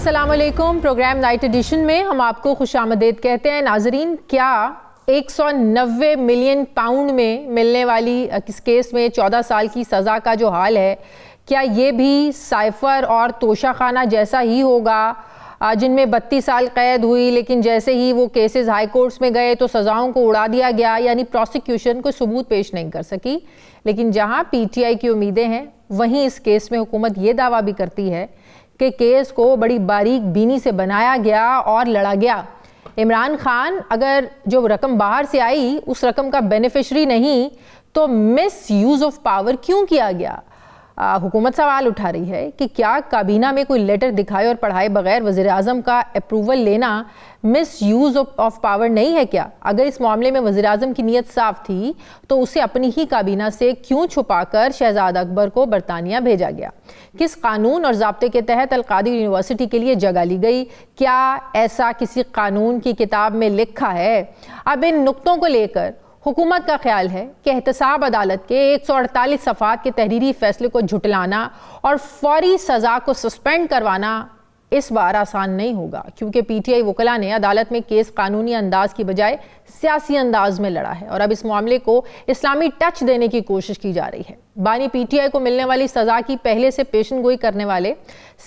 السلام علیکم. Programme night edition میں ہم آپ کو خوش آمدید کہتے ہیں. ناظرین, کیا 190 ملین پاؤنڈ میں ملنے والی اس کیس میں 14 سال کی سزا کا جو حال ہے, کیا یہ بھی سائفر اور توشہ خانہ جیسا ہی ہوگا جن میں 32 سال قید ہوئی, لیکن جیسے ہی وہ کیسز ہائی کورٹس میں گئے تو سزاؤں کو اڑا دیا گیا, یعنی پروسیکیوشن کوئی ثبوت پیش نہیں کر سکی. لیکن جہاں پی ٹی آئی کی امیدیں ہیں, وہیں اس کیس میں حکومت یہ دعویٰ بھی کرتی ہے کہ کیس کو بڑی باریک بینی سے بنایا گیا اور لڑا گیا. عمران خان اگر جو رقم باہر سے آئی اس رقم کا بینیفیشری نہیں تو مس یوز آف پاور کیوں کیا گیا؟ حکومت سوال اٹھا رہی ہے کہ کیا کابینہ میں کوئی لیٹر دکھائے اور پڑھائے بغیر وزیر اعظم کا اپروول لینا مس یوز آف پاور نہیں ہے کیا؟ اگر اس معاملے میں وزیر اعظم کی نیت صاف تھی تو اسے اپنی ہی کابینہ سے کیوں چھپا کر شہزاد اکبر کو برطانیہ بھیجا گیا؟ کس قانون اور ضابطے کے تحت القادر یونیورسٹی کے لیے جگہ لی گئی؟ کیا ایسا کسی قانون کی کتاب میں لکھا ہے؟ اب ان نقطوں کو لے کر حکومت کا خیال ہے کہ احتساب عدالت کے 148 صفحات کے تحریری فیصلے کو جھٹلانا اور فوری سزا کو سسپینڈ کروانا اس بار آسان نہیں ہوگا, کیونکہ پی ٹی آئی وکلاء نے عدالت میں کیس قانونی انداز کی بجائے سیاسی انداز میں لڑا ہے, اور اب اس معاملے کو اسلامی ٹچ دینے کی کوشش کی جا رہی ہے. بانی پی ٹی آئی کو ملنے والی سزا کی پہلے سے پیشن گوئی کرنے والے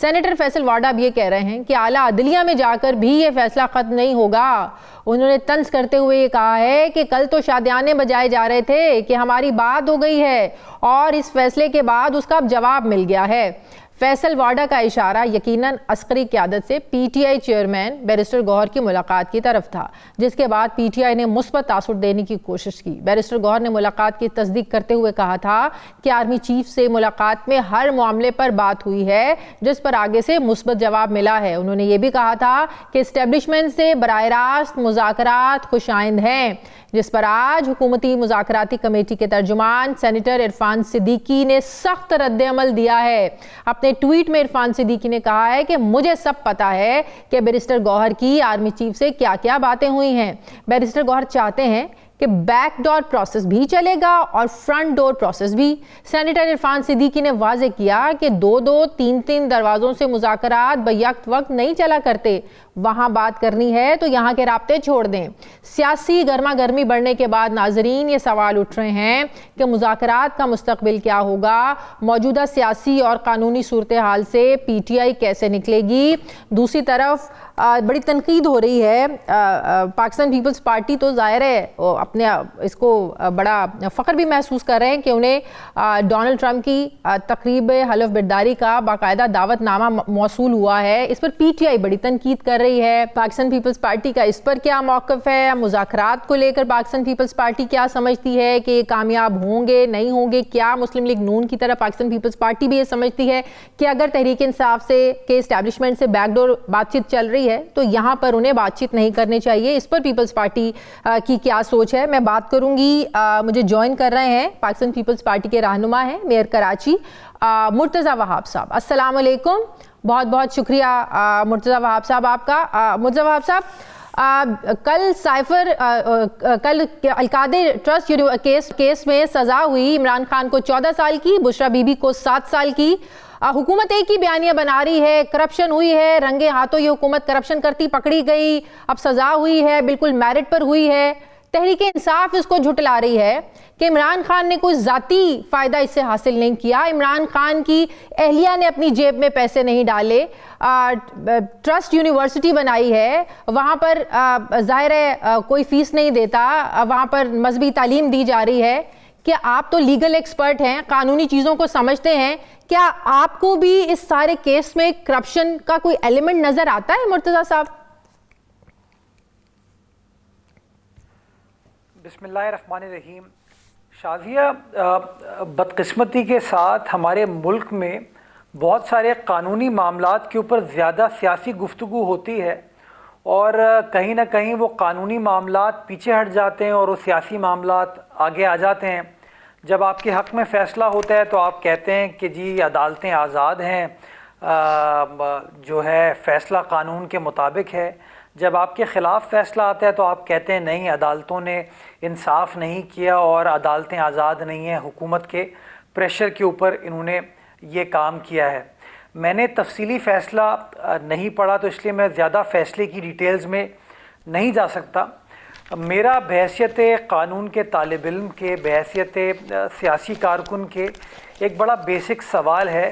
سینیٹر فیصل وارڈا اب یہ کہہ رہے ہیں کہ اعلیٰ عدلیہ میں جا کر بھی یہ فیصلہ ختم نہیں ہوگا. انہوں نے طنز کرتے ہوئے یہ کہا ہے کہ کل تو شادیانے بجائے جا رہے تھے کہ ہماری بات ہو گئی ہے, اور اس فیصلے کے بعد اس کا اب جواب مل گیا ہے. فیصل وارڈا کا اشارہ یقیناً عسکری قیادت سے P T I chairman barrister Gohar کی ملاقات کی طرف تھا, جس کے بعد پی ٹی آئی نے مثبت تاثر دینے کی کوشش کی. بیرسٹر گوہر نے ملاقات کی تصدیق کرتے ہوئے کہا تھا کہ آرمی چیف سے ملاقات میں ہر معاملے پر بات ہوئی ہے جس پر آگے سے مثبت جواب ملا ہے. انہوں نے یہ بھی کہا تھا کہ اسٹیبلشمنٹ سے براہ راست مذاکرات خوش آئند ہیں, جس پر آج حکومتی مذاکراتی کمیٹی کے ترجمان سینیٹر عرفان صدیقی نے سخت رد عمل دیا ہے. اپنے ٹویٹ میں عرفان صدیقی نے کہا ہے کہ مجھے سب پتا ہے کہ بیرسٹر گوہر کی آرمی چیف سے کیا کیا باتیں ہوئی ہیں. بیرسٹر گوہر چاہتے ہیں کہ بیک ڈور پروسیس بھی چلے گا اور فرنٹ ڈور پروسیس بھی. سینیٹر عرفان صدیقی نے واضح کیا کہ 2-3 دروازوں سے مذاکرات بیک وقت نہیں چلا کرتے, وہاں بات کرنی ہے تو یہاں کے رابطے چھوڑ دیں. سیاسی گرما گرمی بڑھنے کے بعد ناظرین یہ سوال اٹھ رہے ہیں کہ مذاکرات کا مستقبل کیا ہوگا, موجودہ سیاسی اور قانونی صورتحال سے پی ٹی آئی کیسے نکلے گی. دوسری طرف بڑی تنقید ہو رہی ہے. پاکستان پیپلز پارٹی تو ظاہر ہے اپنے اس کو بڑا فخر بھی محسوس کر رہے ہیں کہ انہیں ڈونلڈ ٹرمپ کی تقریب حلف برداری کا باقاعدہ دعوت نامہ موصول ہوا ہے. اس پر پی ٹی آئی بڑی تنقید کر رہی ہے. پاکستان پیپلز پارٹی کا اس پر کیا موقف ہے؟ مذاکرات کو لے کر پاکستان پیپلز پارٹی کیا سمجھتی ہے کہ یہ کامیاب ہوں گے نہیں ہوں گے؟ کیا مسلم لیگ نون کی طرح پاکستان پیپلز پارٹی بھی یہ سمجھتی ہے کہ اگر تحریک انصاف سے کے اسٹیبلشمنٹ سے بیک ڈور بات چیت چل رہی ہے تو یہاں پر انہیں بات چیت نہیں کرنی چاہیے؟ اس پر پیپلز پارٹی کی کیا سوچ ہے؟ میں بات کروں گی. مجھے جوائن کر رہے ہیں پاکستان پیپلز پارٹی کے رہنما ہیں میئر کراچی مرتضیٰ وہاب صاحب. السلام علیکم. بہت بہت شکریہ مرتضیٰ وہاب صاحب آپ کا. مرتضیٰ وہاب صاحب, کل القادر ٹرسٹ کیس میں سزا ہوئی. عمران خان کو 14 سال کی, بشرا بی بی کو 7 سال کی. حکومت ایک ہی بیانیہ بنا رہی ہے, کرپشن ہوئی ہے, رنگے ہاتھوں یہ حکومت کرپشن کرتی پکڑی گئی, اب سزا ہوئی ہے, بالکل میرٹ پر ہوئی ہے. تحریک انصاف اس کو جھٹلا رہی ہے کہ عمران خان نے کوئی ذاتی فائدہ اس سے حاصل نہیں کیا, عمران خان کی اہلیہ نے اپنی جیب میں پیسے نہیں ڈالے, ٹرسٹ یونیورسٹی بنائی ہے, وہاں پر ظاہر ہے کوئی فیس نہیں دیتا, وہاں پر مذہبی تعلیم دی جا رہی ہے. کہ آپ تو لیگل ایکسپرٹ ہیں, قانونی چیزوں کو سمجھتے ہیں, کیا آپ کو بھی اس سارے کیس میں کرپشن کا کوئی ایلیمنٹ نظر آتا ہے مرتضیٰ صاحب؟ بسم اللہ الرحمن الرحیم. شازیہ, بدقسمتی کے ساتھ ہمارے ملک میں بہت سارے قانونی معاملات کے اوپر زیادہ سیاسی گفتگو ہوتی ہے, اور کہیں نہ کہیں وہ قانونی معاملات پیچھے ہٹ جاتے ہیں اور وہ سیاسی معاملات آگے آ جاتے ہیں. جب آپ کے حق میں فیصلہ ہوتا ہے تو آپ کہتے ہیں کہ جی عدالتیں آزاد ہیں, جو ہے فیصلہ قانون کے مطابق ہے. جب آپ کے خلاف فیصلہ آتا ہے تو آپ کہتے ہیں نہیں, عدالتوں نے انصاف نہیں کیا اور عدالتیں آزاد نہیں ہیں, حکومت کے پریشر کے اوپر انہوں نے یہ کام کیا ہے. میں نے تفصیلی فیصلہ نہیں پڑھا تو اس لیے میں زیادہ فیصلے کی ڈیٹیلز میں نہیں جا سکتا. میرا بحیثیت قانون کے طالب علم کے، بحیثیت سیاسی کارکن کے ایک بڑا بیسک سوال ہے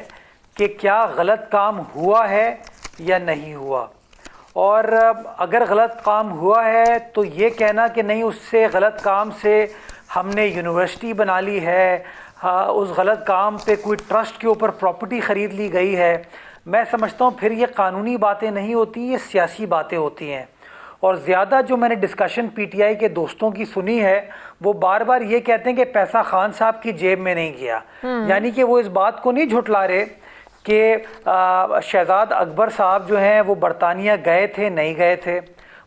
کہ کیا غلط کام ہوا ہے یا نہیں ہوا. اور اگر غلط کام ہوا ہے تو یہ کہنا کہ نہیں، اس سے غلط کام سے ہم نے یونیورسٹی بنا لی ہے، اس غلط کام پہ کوئی ٹرسٹ کے اوپر پراپرٹی خرید لی گئی ہے، میں سمجھتا ہوں پھر یہ قانونی باتیں نہیں ہوتی، یہ سیاسی باتیں ہوتی ہیں. اور زیادہ جو میں نے ڈسکشن پی ٹی آئی کے دوستوں کی سنی ہے وہ بار بار یہ کہتے ہیں کہ پیسہ خان صاحب کی جیب میں نہیں گیا. یعنی کہ وہ اس بات کو نہیں جھٹلا رہے کہ شہزاد اکبر صاحب جو ہیں وہ برطانیہ گئے تھے، نہیں گئے تھے.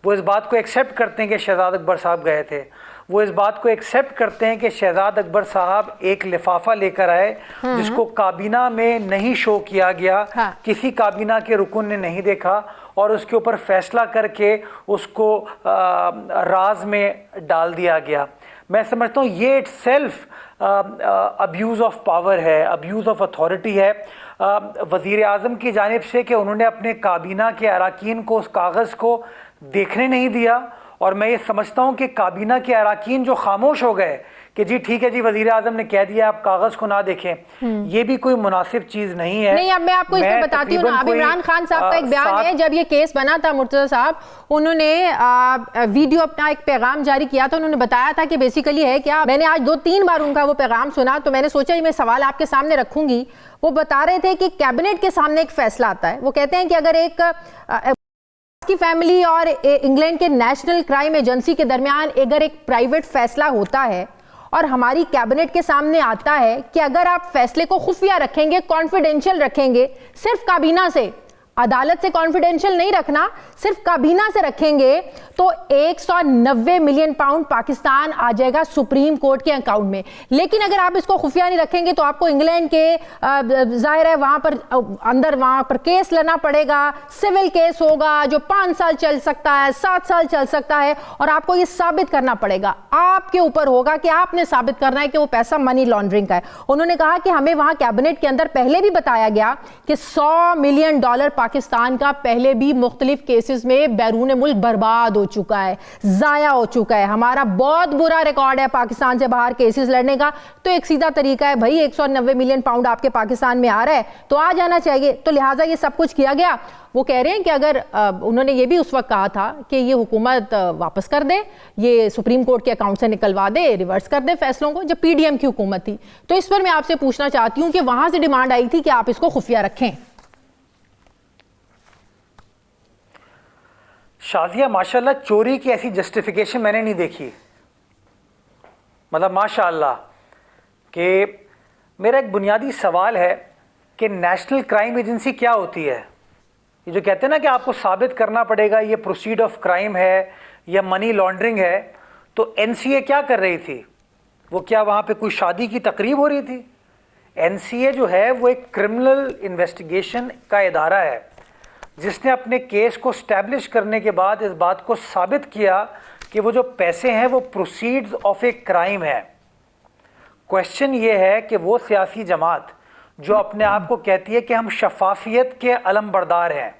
وہ اس بات کو ایکسیپٹ کرتے ہیں کہ شہزاد اکبر صاحب گئے تھے. وہ اس بات کو ایکسیپٹ کرتے ہیں کہ شہزاد اکبر صاحب ایک لفافہ لے کر آئے جس کو کابینہ میں نہیں شو کیا گیا، کسی کابینہ کے رکن نے نہیں دیکھا، اور اس کے اوپر فیصلہ کر کے اس کو راز میں ڈال دیا گیا. میں سمجھتا ہوں یہ it self abuse of power ہے، ابیوز آف اتھارٹی ہے وزیر اعظم کی جانب سے کہ انہوں نے اپنے کابینہ کے اراکین کو اس کاغذ کو دیکھنے نہیں دیا. اور میں یہ سمجھتا ہوں کہ کابینہ کے اراکین جو خاموش ہو گئے کہ جی ٹھیک ہے جی وزیر اعظم نے کہہ دیا آپ کاغذ کو نہ دیکھیں، یہ بھی کوئی مناسب چیز نہیں ہے. نہیں، اب میں آپ کو اس میں بتاتی ہوں نا. اب عمران خان صاحب کا ایک بیان ہے، جب یہ کیس بنا تھا مرتضی صاحب انہوں نے ویڈیو اپنا ایک پیغام جاری کیا تھا. انہوں نے بتایا تھا کہ بیسیکلی ہے کیا، میں نے آج 2-3 بار ان کا وہ پیغام سنا تو میں نے سوچا میں سوال آپ کے سامنے رکھوں گی. وہ بتا رہے تھے کہ کیبنٹ کے سامنے ایک فیصلہ آتا ہے. وہ کہتے ہیں کہ اگر ایک کی فیملی اور انگلینڈ کے نیشنل کرائم ایجنسی کے درمیان اگر ایک پرائیویٹ فیصلہ ہوتا ہے اور ہماری کیبنٹ کے سامنے آتا ہے کہ اگر آپ فیصلے کو خفیہ رکھیں گے، کانفیڈینشیل رکھیں گے، صرف کابینہ سے، عدالت سے کانفیڈینشیل نہیں رکھنا، صرف کابینہ سے رکھیں گے، تو 190 ملین پاؤنڈ پاکستان آ جائے گا سپریم کورٹ کے اکاؤنٹ میں. لیکن اگر آپ اس کو خفیہ نہیں رکھیں گے تو آپ کو انگلینڈ کے ظاہر ہے وہاں پر کیس لینا پڑے گا، سول کیس ہوگا جو 5 سال چل سکتا ہے، 7 سال چل سکتا ہے، اور آپ کو یہ ثابت کرنا پڑے گا. آپ کے اوپر ہوگا کہ آپ نے ثابت کرنا ہے کہ وہ پیسہ منی لانڈرنگ کا ہے. انہوں نے کہا کہ ہمیں وہاں کیبنٹ کے اندر پہلے بھی بتایا گیا کہ $100 ملین پاکستان کا پہلے بھی مختلف کیسز میں بیرون ملک برباد ہو چکا ہے، ضائع ہو چکا ہے. ہمارا بہت برا ریکارڈ ہے پاکستان سے باہر کیسز لڑنے کا. تو ایک سیدھا طریقہ ہے بھائی 190 ملین پاؤنڈ آپ کے پاکستان میں آ رہا ہے تو آ جانا چاہیے. تو لہٰذا یہ سب کچھ کیا گیا. وہ کہہ رہے ہیں کہ اگر انہوں نے یہ بھی اس وقت کہا تھا کہ یہ حکومت واپس کر دے، یہ سپریم کورٹ کے اکاؤنٹ سے نکلوا دے، ریورس کر دے فیصلوں کو، جب پی ڈی ایم کی حکومت تھی. تو اس پر میں آپ سے پوچھنا چاہتی ہوں کہ وہاں سے ڈیمانڈ آئی تھی کہ آپ اس کو خفیہ رکھیں. شازیہ ماشاءاللہ چوری کی ایسی جسٹیفیکیشن میں نے نہیں دیکھی. مطلب ماشاءاللہ کہ میرا ایک بنیادی سوال ہے کہ نیشنل کرائم ایجنسی کیا ہوتی ہے؟ یہ جو کہتے ہیں نا کہ آپ کو ثابت کرنا پڑے گا یہ پروسیڈ آف کرائم ہے یا منی لانڈرنگ ہے، تو این سی اے کیا کر رہی تھی؟ وہ کیا وہاں پہ کوئی شادی کی تقریب ہو رہی تھی؟ این سی اے جو ہے وہ ایک کرمنل انویسٹیگیشن کا ادارہ ہے جس نے اپنے کیس کو اسٹیبلش کرنے کے بعد اس بات کو ثابت کیا کہ وہ جو پیسے ہیں وہ پروسیڈز آف اے کرائم ہے. کوشچن یہ ہے کہ وہ سیاسی جماعت جو اپنے آپ کو کہتی ہے کہ ہم شفافیت کے علم بردار ہیں،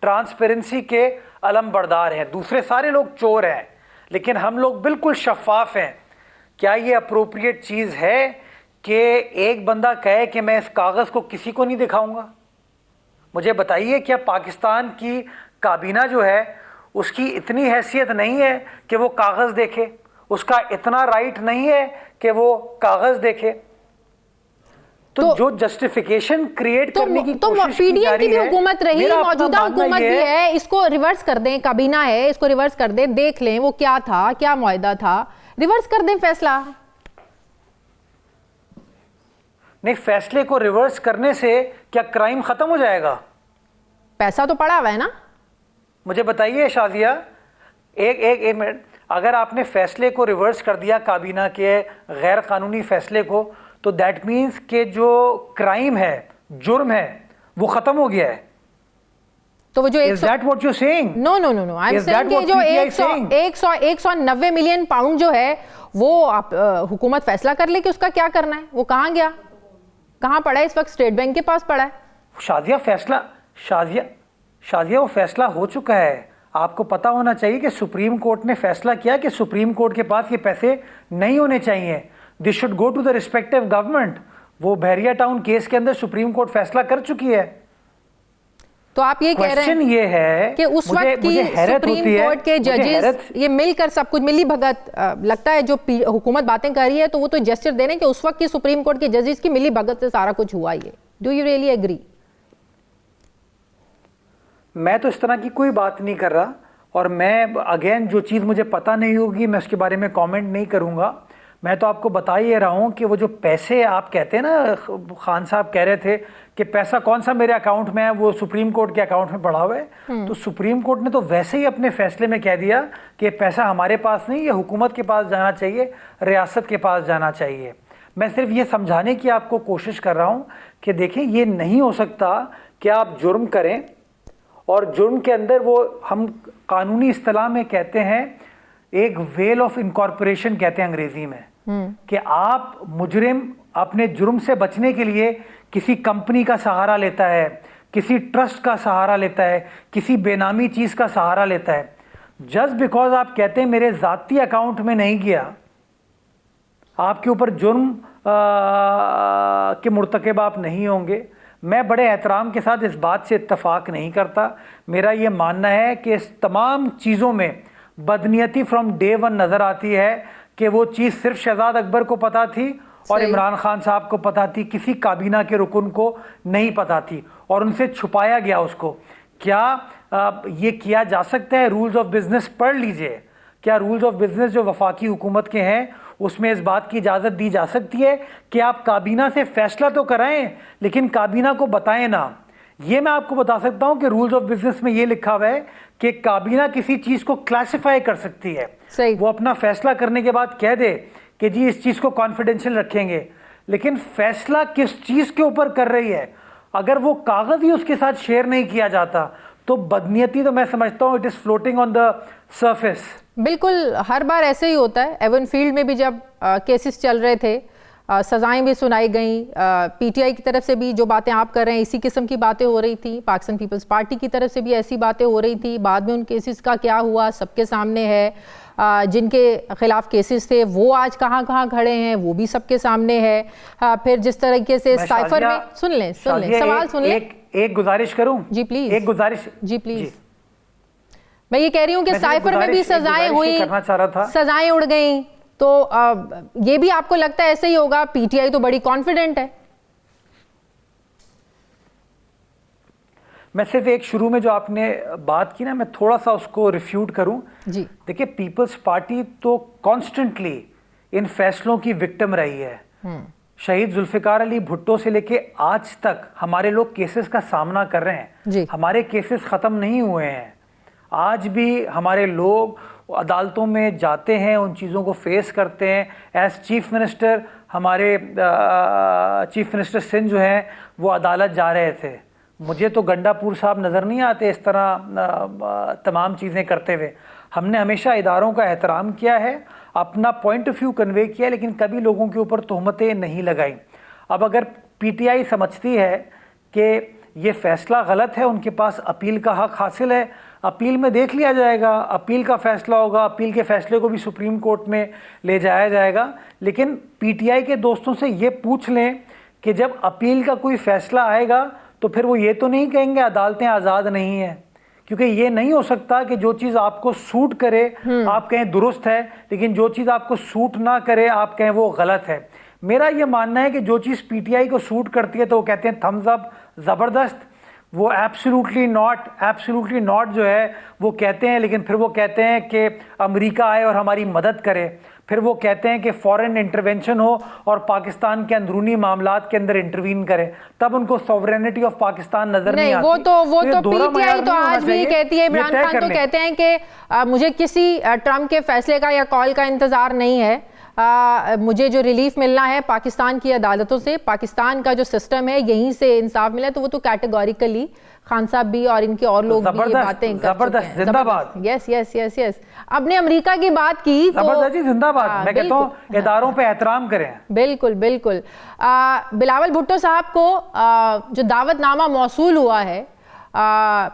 ٹرانسپیرنسی کے علم بردار ہیں، دوسرے سارے لوگ چور ہیں لیکن ہم لوگ بالکل شفاف ہیں، کیا یہ اپروپریٹ چیز ہے کہ ایک بندہ کہے کہ میں اس کاغذ کو کسی کو نہیں دکھاؤں گا؟ مجھے بتائیے کیا پاکستان کی کابینہ جو ہے اس کی اتنی حیثیت نہیں ہے کہ وہ کاغذ دیکھے؟ اس کا اتنا رائٹ نہیں ہے کہ وہ کاغذ دیکھے؟ تو جو جسٹیفیکیشن کریٹ کرنے کی کوشش پی ڈی کی ایم جا کی رہی بھی ہے، حکومت رہی، موجودہ حکومت بھی ہے، اس کو ریورس کر دیں. کابینہ ہے، اس کو ریورس کر دیں، دیکھ لیں وہ کیا تھا، کیا معاہدہ تھا، ریورس کر دیں فیصلہ. نہیں، فیصلے کو ریورس کرنے سے کیا کرائم ختم ہو جائے گا؟ پیسہ تو پڑا ہوا ہے نا. مجھے بتائیے شازیہ، ایک منٹ، اگر آپ نے فیصلے کو ریورس کر دیا کابینہ کے غیر قانونی فیصلے کو تو دیٹ مینس کہ جو کرائم ہے، جرم ہے، وہ ختم ہو گیا ہے. تو وہ جو Is that what you're saying? No, I'm saying کہ جو 190 ملین پاؤنڈ جو ہے وہ حکومت فیصلہ کر لے کہ اس کا کیا کرنا ہے. وہ کہاں گیا، کہاں پڑا ہے؟ اس وقت اسٹیٹ بینک کے پاس پڑا ہے. شازیہ وہ فیصلہ ہو چکا ہے. آپ کو پتا ہونا چاہیے کہ سپریم کورٹ نے فیصلہ کیا کہ سپریم کورٹ کے پاس یہ پیسے نہیں ہونے چاہیے. This should go to the respective government. وہ بحریہ ٹاؤن کیس کے اندر سپریم کورٹ فیصلہ کر چکی ہے. تو آپ یہ کہہ رہے ہیں کہ اس وقت کی سپریم کورٹ کے ججز یہ مل کر سب کچھ ملی بھگت لگتا ہے جو حکومت باتیں کر رہی ہے تو وہ تو جسٹر دے رہے ہیں کہ اس وقت کی سپریم کورٹ کے ججز کی ملی بھگت سے سارا کچھ ہوا. یہ ڈو یو ریئلی ایگری؟ میں تو اس طرح کی کوئی بات نہیں کر رہا, اور میں اگین جو چیز مجھے پتہ نہیں ہوگی میں اس کے بارے میں کامنٹ نہیں کروں گا. میں تو آپ کو بتا ہی رہا ہوں کہ وہ جو پیسے آپ کہتے ہیں نا, خان صاحب کہہ رہے تھے کہ پیسہ کون سا میرے اکاؤنٹ میں ہے, وہ سپریم کورٹ کے اکاؤنٹ میں پڑا ہوا ہے. تو سپریم کورٹ نے تو ویسے ہی اپنے فیصلے میں کہہ دیا کہ پیسہ ہمارے پاس نہیں, یہ حکومت کے پاس جانا چاہیے, ریاست کے پاس جانا چاہیے. میں صرف یہ سمجھانے کی آپ کو کوشش کر رہا ہوں کہ دیکھیں یہ نہیں ہو سکتا کہ آپ جرم کریں اور جرم کے اندر وہ ہم قانونی اصطلاح میں کہتے ہیں ایک ویل آف انکارپوریشن کہتے ہیں انگریزی میں, کہ آپ مجرم اپنے جرم سے بچنے کے لیے کسی کمپنی کا سہارا لیتا ہے, کسی ٹرسٹ کا سہارا لیتا ہے, کسی بے نامی چیز کا سہارا لیتا ہے. جسٹ بیکاز آپ کہتے ہیں میرے ذاتی اکاؤنٹ میں نہیں گیا, آپ کے اوپر جرم کے مرتکب آپ نہیں ہوں گے. میں بڑے احترام کے ساتھ اس بات سے اتفاق نہیں کرتا. میرا یہ ماننا ہے کہ اس تمام چیزوں میں بدنیتی فرام ڈے ون نظر آتی ہے کہ وہ چیز صرف شہزاد اکبر کو پتا تھی اور عمران خان صاحب کو پتا تھی, کسی کابینہ کے رکن کو نہیں پتا تھی اور ان سے چھپایا گیا اس کو. کیا یہ کیا جا سکتا ہے؟ رولز آف بزنس پڑھ لیجئے. کیا رولز آف بزنس جو وفاقی حکومت کے ہیں اس میں اس بات کی اجازت دی جا سکتی ہے کہ آپ کابینہ سے فیصلہ تو کرائیں لیکن کابینہ کو بتائیں نہ؟ یہ میں آپ کو بتا سکتا ہوں کہ رولز آف بزنس میں یہ لکھا ہوا ہے کہ کابینہ کسی چیز کو کلاسیفائی کر سکتی ہے. وہ اپنا فیصلہ کرنے کے بعد کہہ دے کہ جی اس چیز کو کانفیڈینشیل رکھیں گے, لیکن فیصلہ کس چیز کے اوپر کر رہی ہے اگر وہ کاغذ ہی اس کے ساتھ شیئر نہیں کیا جاتا تو بدنیتی تو میں سمجھتا ہوں it is floating on the surface. بالکل ہر بار ایسے ہی ہوتا ہے. ایون فیلڈ میں بھی جب کیسز چل رہے تھے سزائیں بھی سنائی گئیں, پی ٹی آئی کی طرف سے بھی جو باتیں آپ کر رہے ہیں اسی قسم کی باتیں ہو رہی تھیں, پاکستان پیپلز پارٹی کی طرف سے بھی ایسی باتیں ہو رہی تھیں. بعد میں ان کیسز کا کیا ہوا سب کے سامنے ہے. جن کے خلاف کیسز تھے وہ آج کہاں کہاں کھڑے ہیں وہ بھی سب کے سامنے ہے. پھر جس طریقے سے سائفر میں سن لیں سوال سن لیں. ایک گزارش کروں؟ جی پلیز. ایک گزارش. جی پلیز. میں یہ کہہ رہی ہوں کہ سائفر میں بھی سزائیں ہوئیں, سزائیں اڑ گئیں, تو یہ بھی آپ کو لگتا ہے ایسے ہی ہوگا؟ پی ٹی آئی تو بڑی کانفیڈنٹ ہے. میں صرف ایک شروع میں جو آپ نے بات کی نا میں تھوڑا سا اس کو ریفیوٹ کروں. جی دیکھیں پیپلز پارٹی تو کانسٹنٹلی ان فیصلوں کی وکٹم رہی ہے. شہید ذوالفقار علی بھٹو سے لے کے آج تک ہمارے لوگ کیسز کا سامنا کر رہے ہیں. ہمارے کیسز ختم نہیں ہوئے ہیں. آج بھی ہمارے لوگ عدالتوں میں جاتے ہیں, ان چیزوں کو فیس کرتے ہیں. ایز چیف منسٹر ہمارے چیف منسٹر سندھ جو ہیں وہ عدالت جا رہے تھے. مجھے تو گنڈا پور صاحب نظر نہیں آتے اس طرح تمام چیزیں کرتے ہوئے. ہم نے ہمیشہ اداروں کا احترام کیا ہے, اپنا پوائنٹ آف ویو کنوے کیا, لیکن کبھی لوگوں کے اوپر تہمتیں نہیں لگائیں. اب اگر پی ٹی آئی سمجھتی ہے کہ یہ فیصلہ غلط ہے, ان کے پاس اپیل کا حق حاصل ہے, اپیل میں دیکھ لیا جائے گا, اپیل کا فیصلہ ہوگا, اپیل کے فیصلے کو بھی سپریم کورٹ میں لے جایا جائے گا. لیکن پی ٹی آئی کے دوستوں سے یہ پوچھ لیں کہ جب اپیل کا کوئی فیصلہ آئے گا تو پھر وہ یہ تو نہیں کہیں گے عدالتیں آزاد نہیں ہیں, کیونکہ یہ نہیں ہو سکتا کہ جو چیز آپ کو سوٹ کرے آپ کہیں درست ہے, لیکن جو چیز آپ کو سوٹ نہ کرے آپ کہیں وہ غلط ہے. میرا یہ ماننا ہے کہ جو چیز پی ٹی آئی کو سوٹ کرتی ہے تو وہ کہتے ہیں تھمز اپ, زبردست. وہ ایبسلیوٹلی ناٹ جو ہے وہ کہتے ہیں, لیکن پھر وہ کہتے ہیں کہ امریکہ آئے اور ہماری مدد کرے. پھر وہ کہتے ہیں کہ فورن انٹرونشن ہو اور پاکستان کے اندرونی معاملات کے اندر انٹروین کرے, تب ان کو سوورینٹی آف پاکستان نظر نہیں آتی. وہ تو پی ٹی آئی تو آج بھی کہتی ہے, عمران خان تو کہتے ہیں کہ مجھے کسی ٹرمپ کے فیصلے کا یا کال کا انتظار نہیں ہے, مجھے جو ریلیف ملنا ہے پاکستان کی عدالتوں سے، پاکستان کا جو سسٹم ہے یہیں سے انصاف ملا، تو وہ تو کیٹیگوریکلی خان صاحب بھی اور ان کے اور لوگ بھی یہ باتیں کر چکے ہیں. زندہ باد. یس یس یس یس. اب نے امریکہ کی بات کی تو زبردست جی، زندہ باد. میں کہتا ہوں اداروں پہ احترام کریں. بالکل بالکل. بلاول بھٹو صاحب کو جو دعوت نامہ موصول ہوا ہے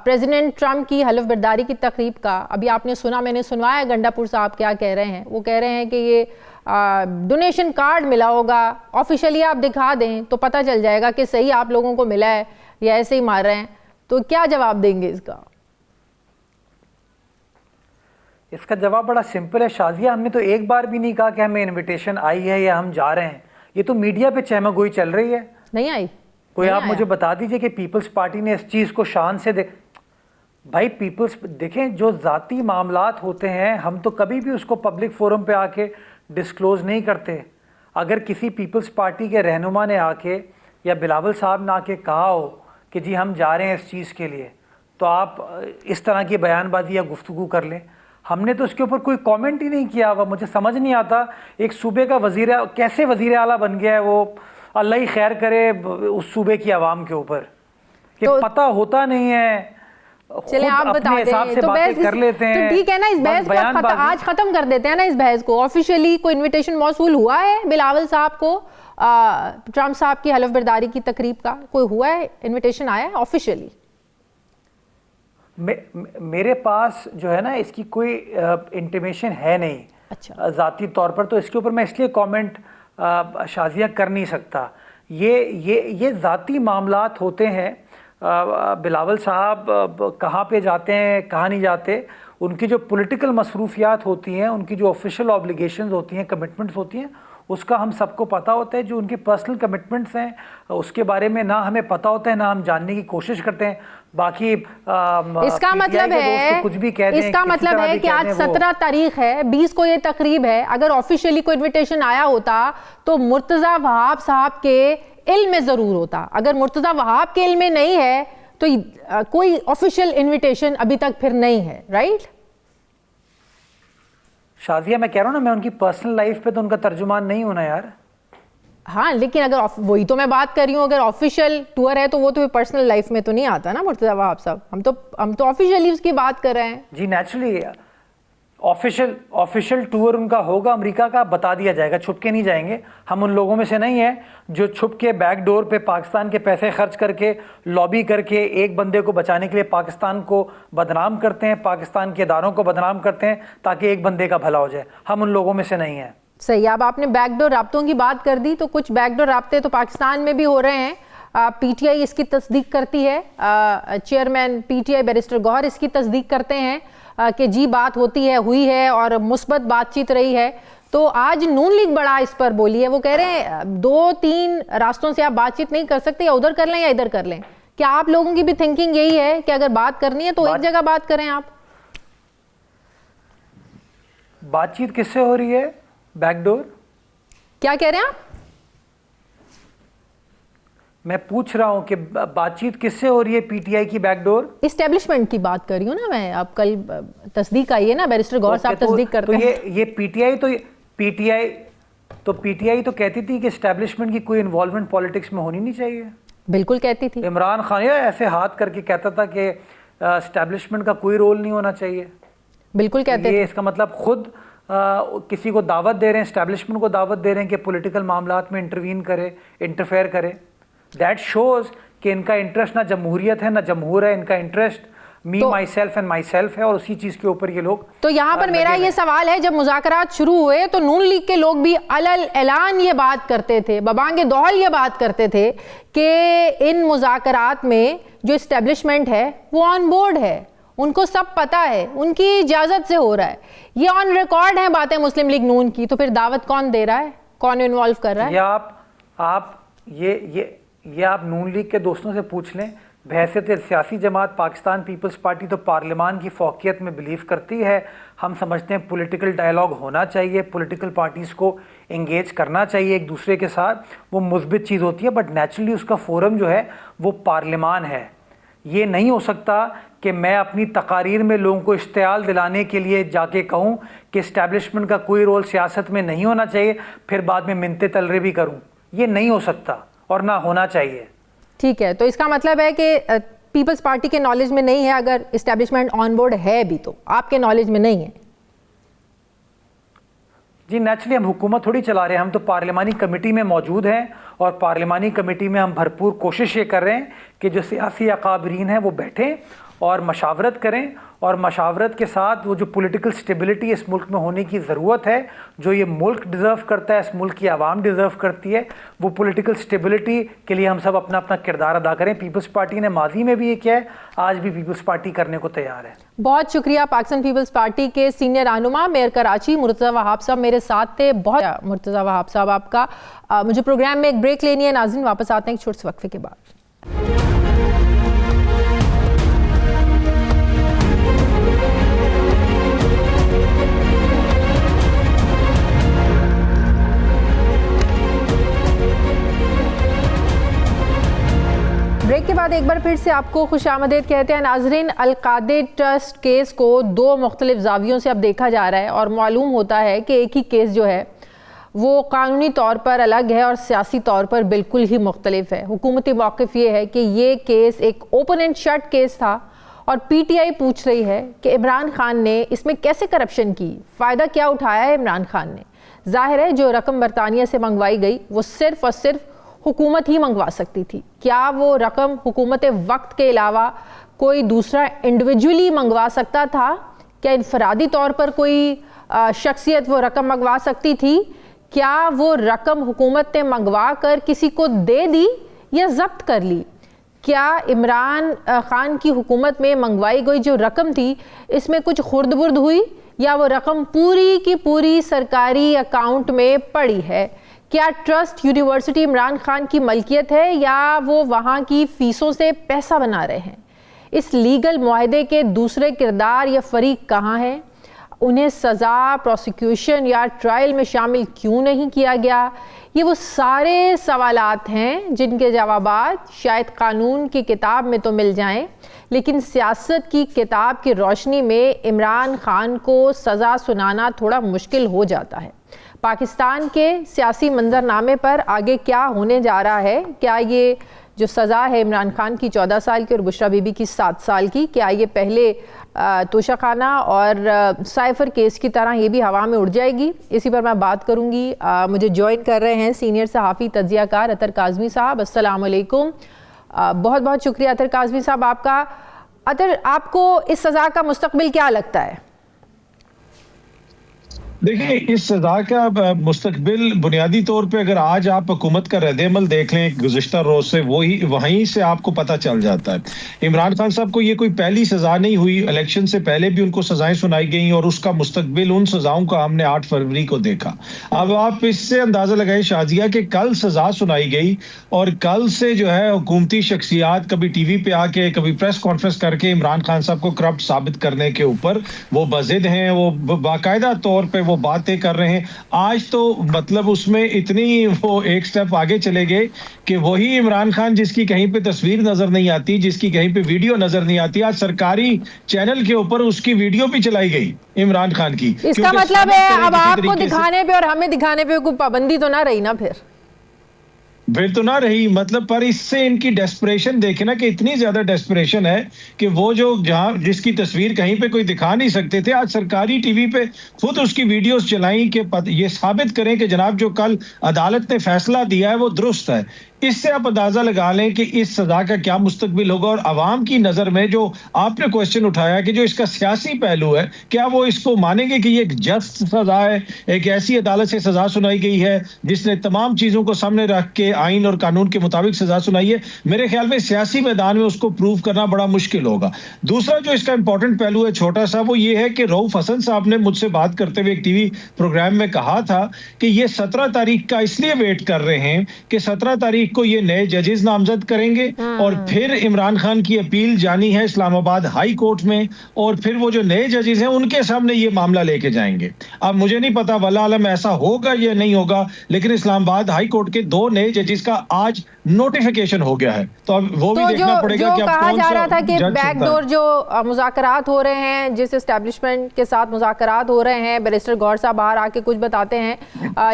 پریزیڈنٹ ٹرمپ کی حلف برداری کی تقریب کا، ابھی آپ نے سنا، میں نے سنوایا گنڈا پور صاحب کیا کہہ رہے ہیں. وہ کہہ رہے ہیں کہ یہ ڈونیشن کارڈ ملا ہوگا، آفیشلی آپ دکھا دیں تو پتہ چل جائے گا کہ صحیح آپ لوگوں کو ملا ہے یا ایسے ہی مار رہے ہیں. تو کیا جواب دیں گے اس کا؟ اس کا جواب بڑا سمپل ہے شازیہ. ہم نے تو ایک بار بھی نہیں کہا کہ ہمیں انویٹیشن آئی ہے یا ہم جا رہے ہیں. یہ تو میڈیا پہ چہمہ گوئی چل رہی ہے. نہیں آئی کوئی آپ مجھے بتا دیجئے کہ پیپلز پارٹی نے اس چیز کو شان سے بھائی پیپلز دیکھیں، جو ذاتی معاملات ہوتے ہیں ہم تو کبھی بھی اس کو پبلک فورم پہ آ کے ڈسکلوز نہیں کرتے. اگر کسی پیپلز پارٹی کے رہنما نے آ کے یا بلاول صاحب نے آ کے کہا ہو کہ جی ہم جا رہے ہیں اس چیز کے لیے، تو آپ اس طرح کی بیان بازی یا گفتگو کر لیں. ہم نے تو اس کے اوپر کوئی کامنٹ ہی نہیں کیا ہوا. مجھے سمجھ نہیں آتا ایک صوبے کا کیسے وزیر اعلیٰ بن گیا ہے وہ، اللہ ہی خیر کرے اس صوبے کی عوام کے اوپر، کہ پتہ ہوتا نہیں ہے. چلیں آپ بتا دیں تو بحث کر لیتے ہیں. تو ٹھیک ہے نا، اس بحث کو آج ختم کر دیتے ہیں نا. اس بحث کو آفیشلی کوئی انویٹیشن موصول ہوا ہے بلاول صاحب کو ٹرمپ صاحب کی حلف برداری کی تقریب کا؟ کوئی ہوا ہے انویٹیشن آیا ہے آفیشلی؟ میرے پاس جو ہے نا اس کی کوئی انٹیمیشن ہے نہیں. اچھا. ذاتی طور پر تو اس کے اوپر میں اس لیے کامنٹ شازیہ کر نہیں سکتا. یہ ذاتی معاملات ہوتے ہیں. بلاول صاحب کہاں پہ جاتے ہیں کہاں نہیں جاتے، ان کی جو پولیٹیکل مصروفیات ہوتی ہیں، ان کی جو آفیشیل آبلیگیشنز ہوتی ہیں، کمٹمنٹس ہوتی ہیں، اس کا ہم سب کو پتہ ہوتا ہے. جو ان کی پرسنل کمٹمنٹس ہیں اس کے بارے میں نہ ہمیں پتہ ہوتا ہے نہ ہم جاننے کی کوشش کرتے ہیں. باقی اس کا مطلب ہے کچھ بھی کہہ دیں، اس کا مطلب ہے کہ آج 17 تاریخ ہے، 20 کو یہ تقریب ہے. اگر آفیشیلی کوئی انویٹیشن آیا ہوتا تو مرتضی وہاب صاحب کے علم میں ضرور ہوتا. اگر مرتضی وہاب کے علم میں نہیں ہے تو کوئی آفیشیل انویٹیشن ابھی تک پھر نہیں ہے. رائٹ شازیہ، میں کہہ رہا ہوں نا، میں ان کی پرسنل لائف پہ تو ان کا ترجمان نہیں ہونا یار. ہاں لیکن اگر وہی تو میں بات کر رہی ہوں، اگر آفیشیل ٹور ہے تو وہ تو پرسنل لائف میں تو نہیں آتا نا مرتضی وہاب صاحب. ہم تو آفیشیلی اس کی بات کر رہے ہیں. جی نیچرلی آفیشیل ٹور ان کا ہوگا امریکہ کا، بتا دیا جائے گا. چھپ کے نہیں جائیں گے. ہم ان لوگوں میں سے نہیں ہیں جو چھپ کے بیک ڈور پہ پاکستان کے پیسے خرچ کر کے لابی کر کے ایک بندے کو بچانے کے لیے پاکستان کو بدنام کرتے ہیں، پاکستان کے اداروں کو بدنام کرتے ہیں تاکہ ایک بندے کا بھلا ہو جائے. ہم ان لوگوں میں سے نہیں ہیں. صحیح. اب آپ نے بیک ڈور رابطوں کی بات کر دی تو کچھ بیک ڈور رابطے تو پاکستان میں بھی ہو رہے ہیں. پی ٹی آئی اس کی تصدیق کرتی ہے. Chairman P T I barrister Gohar اس کی تصدیق کرتے ہیں کہ جی بات ہوئی ہے اور مثبت بات چیت رہی ہے. تو آج نون لیگ بڑا اس پر بولی ہے. وہ کہہ رہے ہیں 2-3 راستوں سے آپ بات چیت نہیں کر سکتے، یا ادھر کر لیں یا ادھر کر لیں. کیا آپ لوگوں کی بھی تھنکنگ یہی ہے کہ اگر بات کرنی ہے تو ایک جگہ بات کریں؟ آپ بات چیت کس سے ہو رہی ہے؟ بیک ڈور کیا کہہ رہے ہیں آپ؟ میں پوچھ رہا ہوں کہ بات چیت کس سے ہو رہی ہے پی ٹی آئی کی بیک ڈور؟ اسٹیبلشمنٹ کی بات کر رہی ہوں نا میں. اب کل تصدیق آئی ہے نا، بیرسٹر گوہر صاحب تصدیق کرتے ہیں. تو یہ پی ٹی آئی تو کہتی تھی کہ اسٹیبلشمنٹ کی کوئی انوالومنٹ پالیٹکس میں ہونی نہیں چاہیے. بالکل کہتی تھی. عمران خان ایسے ہاتھ کر کے کہتا تھا کہ اسٹیبلشمنٹ کا کوئی رول نہیں ہونا چاہیے. بالکل کہتے ہیں. اس کا مطلب خود کسی کو دعوت دے رہے ہیں، اسٹیبلشمنٹ کو دعوت دے رہے ہیں کہ پولیٹیکل معاملات میں انٹرفیئر کرے. دیٹ شوز کہ ان کا انٹرسٹ نہ جمہوریت ہے نہ جمہور ہے. ان کا interest me my self and my self ہے، اور اسی چیز کے اوپر یہ لوگ. تو یہاں پر میرا یہ سوال ہے، جب مذاکرات شروع ہوئے تو نون لیگ کے لوگ بھی اعلان یہ بات کرتے تھے، ببانگ دول یہ بات کرتے تھے کہ ان مذاکرات میں جو اسٹیبلشمنٹ ہے وہ آن بورڈ ہے، ان کو سب پتا ہے، ان کی اجازت سے ہو رہا ہے. یہ آن ریکارڈ ہیں باتیں مسلم لیگ نون کی. تو پھر دعوت کون دے رہا ہے، کون انوالو کر رہا ہے؟ یہ آپ نون لیگ کے دوستوں سے پوچھ لیں. بحیثیت سیاسی جماعت پاکستان پیپلز پارٹی تو پارلیمان کی فوقیت میں بلیو کرتی ہے. ہم سمجھتے ہیں پولیٹیکل ڈائلاگ ہونا چاہیے، پولیٹیکل پارٹیز کو انگیج کرنا چاہیے ایک دوسرے کے ساتھ. وہ مثبت چیز ہوتی ہے، بٹ نیچرلی اس کا فورم جو ہے وہ پارلیمان ہے. یہ نہیں ہو سکتا کہ میں اپنی تقاریر میں لوگوں کو اشتعال دلانے کے لیے جا کے کہوں کہ اسٹیبلشمنٹ کا کوئی رول سیاست میں نہیں ہونا چاہیے، پھر بعد میں منتیں تلرے بھی کروں. یہ نہیں ہو سکتا اور نہ ہونا چاہیے. ٹھیک ہے، تو اس کا مطلب ہے کہ پیپلز پارٹی کے نالج میں نہیں ہے، اگر اسٹیبلشمنٹ آن بورڈ ہے بھی تو آپ کے نالج میں نہیں ہے. جی نیچرلی ہم حکومت تھوڑی چلا رہے ہیں، ہم تو پارلیمانی کمیٹی میں موجود ہیں اور پارلیمانی کمیٹی میں ہم بھرپور کوشش یہ کر رہے ہیں کہ جو سیاسی اکابرین ہیں وہ بیٹھیں اور مشاورت کریں، اور مشاورت کے ساتھ وہ جو پولیٹیکل سٹیبلٹی اس ملک میں ہونے کی ضرورت ہے، جو یہ ملک ڈیزرو کرتا ہے، اس ملک کی عوام ڈیزرو کرتی ہے، وہ پولیٹیکل سٹیبلٹی کے لیے ہم سب اپنا اپنا کردار ادا کریں. پیپلز پارٹی نے ماضی میں بھی یہ کیا ہے، آج بھی پیپلز پارٹی کرنے کو تیار ہے. بہت شکریہ. پاکستان پیپلز پارٹی کے سینئر رہنما میئر کراچی مرتضیٰ وہاب صاحب میرے ساتھ تھے. بہت مرتضیٰ وہاب صاحب آپ کا. مجھے پروگرام میں ایک بریک لینی ہے ناظرین، واپس آتے ہیں ایک چھوٹے سے وقفے کے بعد. بریک کے بعد ایک بار پھر سے آپ کو خوش آمدید کہتے ہیں. ناظرین، القادر ٹرسٹ کیس کو دو مختلف زاویوں سے اب دیکھا جا رہا ہے اور معلوم ہوتا ہے کہ ایک ہی کیس جو ہے وہ قانونی طور پر الگ ہے اور سیاسی طور پر بالکل ہی مختلف ہے. حکومتی موقف یہ ہے کہ یہ کیس ایک اوپن اینڈ شٹ کیس تھا اور پی ٹی آئی پوچھ رہی ہے کہ عمران خان نے اس میں کیسے کرپشن کی، فائدہ کیا اٹھایا ہے عمران خان نے. ظاہر ہے جو رقم برطانیہ سے منگوائی گئی وہ صرف اور صرف حکومت ہی منگوا سکتی تھی. کیا وہ رقم حکومت وقت کے علاوہ کوئی دوسرا انڈیویجولی منگوا سکتا تھا؟ کیا انفرادی طور پر کوئی شخصیت وہ رقم منگوا سکتی تھی؟ کیا وہ رقم حکومت نے منگوا کر کسی کو دے دی یا ضبط کر لی؟ کیا عمران خان کی حکومت میں منگوائی گئی جو رقم تھی اس میں کچھ خرد برد ہوئی یا وہ رقم پوری کی پوری سرکاری اکاؤنٹ میں پڑی ہے؟ کیا ٹرسٹ یونیورسٹی عمران خان کی ملکیت ہے یا وہ وہاں کی فیسوں سے پیسہ بنا رہے ہیں؟ اس لیگل معاہدے کے دوسرے کردار یا فریق کہاں ہیں؟ انہیں سزا، پروسیکیوشن یا ٹرائل میں شامل کیوں نہیں کیا گیا؟ یہ وہ سارے سوالات ہیں جن کے جوابات شاید قانون کی کتاب میں تو مل جائیں، لیکن سیاست کی کتاب کی روشنی میں عمران خان کو سزا سنانا تھوڑا مشکل ہو جاتا ہے. پاکستان کے سیاسی منظرنامے پر آگے کیا ہونے جا رہا ہے؟ کیا یہ جو سزا ہے عمران خان کی 14 سال کی اور بشرا بی بی کی 7 سال کی، کیا یہ پہلے توشہ خانہ اور سائفر کیس کی طرح یہ بھی ہوا میں اڑ جائے گی؟ اسی پر میں بات کروں گی. مجھے جوائن کر رہے ہیں سینئر صحافی تجزیہ کار اطہر کاظمی صاحب. السلام علیکم. بہت بہت شکریہ اطہر کاظمی صاحب آپ کا. اطہر، آپ کو اس سزا کا مستقبل کیا لگتا ہے؟ دیکھیں، اس سزا کا مستقبل بنیادی طور پہ اگر آج آپ حکومت کا رد عمل دیکھ لیں گزشتہ روز سے، وہیں سے آپ کو پتہ چل جاتا ہے. عمران خان صاحب کو یہ کوئی پہلی سزا نہیں ہوئی، الیکشن سے پہلے بھی ان کو سزائیں سنائی گئیں اور اس کا مستقبل ان سزاؤں کا ہم نے 8 فروری کو دیکھا. اب آپ اس سے اندازہ لگائیں شازیہ کہ کل سزا سنائی گئی اور کل سے جو ہے حکومتی شخصیات کبھی ٹی وی پہ آ کے کبھی پریس کانفرنس کر کے عمران خان صاحب کو کرپٹ ثابت کرنے کے اوپر وہ بضد ہیں، وہ باقاعدہ طور پہ وہ باتیں کر رہے ہیں. آج تو مطلب اس میں اتنی وہ ایک سٹیپ آگے چلے گئے کہ وہی عمران خان جس کی کہیں پہ تصویر نظر نہیں آتی، جس کی کہیں پہ ویڈیو نظر نہیں آتی، آج سرکاری چینل کے اوپر اس کی ویڈیو بھی چلائی گئی عمران خان کی. اس کا مطلب ہے اب آپ کو دکھانے پہ اور ہمیں دکھانے پہ کوئی پابندی تو نہ رہی نا پھر تو نہ رہی. مطلب پر اس سے ان کی ڈیسپریشن دیکھیں نا کہ اتنی زیادہ ڈیسپریشن ہے کہ وہ جو جس کی تصویر کہیں پہ کوئی دکھا نہیں سکتے تھے، آج سرکاری ٹی وی پہ خود اس کی ویڈیوز چلائیں کہ یہ ثابت کریں کہ جناب جو کل عدالت نے فیصلہ دیا ہے وہ درست ہے. اس سے آپ اندازہ لگا لیں کہ اس سزا کا کیا مستقبل ہوگا. اور عوام کی نظر میں جو آپ نے کوشچن اٹھایا کہ جو اس کا سیاسی پہلو ہے، کیا وہ اس کو مانیں گے کہ یہ ایک جسٹ سزا ہے، ایک ایسی عدالت سے سزا سنائی گئی ہے جس نے تمام چیزوں کو سامنے رکھ کے آئین اور قانون کے مطابق سزا سنائی ہے؟ میرے خیال میں سیاسی میدان میں اس کو پروف کرنا بڑا مشکل ہوگا. دوسرا جو اس کا امپورٹنٹ پہلو ہے چھوٹا سا، وہ یہ ہے کہ رؤف حسن صاحب نے مجھ سے بات کرتے ہوئے ایک ٹی وی پروگرام میں کہا تھا کہ یہ 17 تاریخ کا اس لیے ویٹ کر رہے ہیں کہ 17 تاریخ کو یہ نئے ججز نامزد کریں گے اور پھر عمران خان کی اپیل جانی ہے اسلام آباد ہائی کورٹ میں، اور پھر وہ جو نئے ججز ہیں ان کے سامنے یہ معاملہ لے کے جائیں گے. اب مجھے نہیں پتا واللہ عالم ایسا ہوگا یا نہیں ہوگا، لیکن اسلام آباد ہائی کورٹ کے 2 نئے ججز جس کا آج نوٹیفیکیشن ہو گیا ہے. تو اب وہ بھی دیکھنا پڑے گا کہ اب کہا کون جا سا رہا تھا کہ جج بیک ڈور جو مذاکرات ہو رہے ہیں، جس اسٹیبلشمنٹ کے ساتھ مذاکرات ہو رہے ہیں، بیرسٹر گور صاحب باہر آ کے کچھ بتاتے ہیں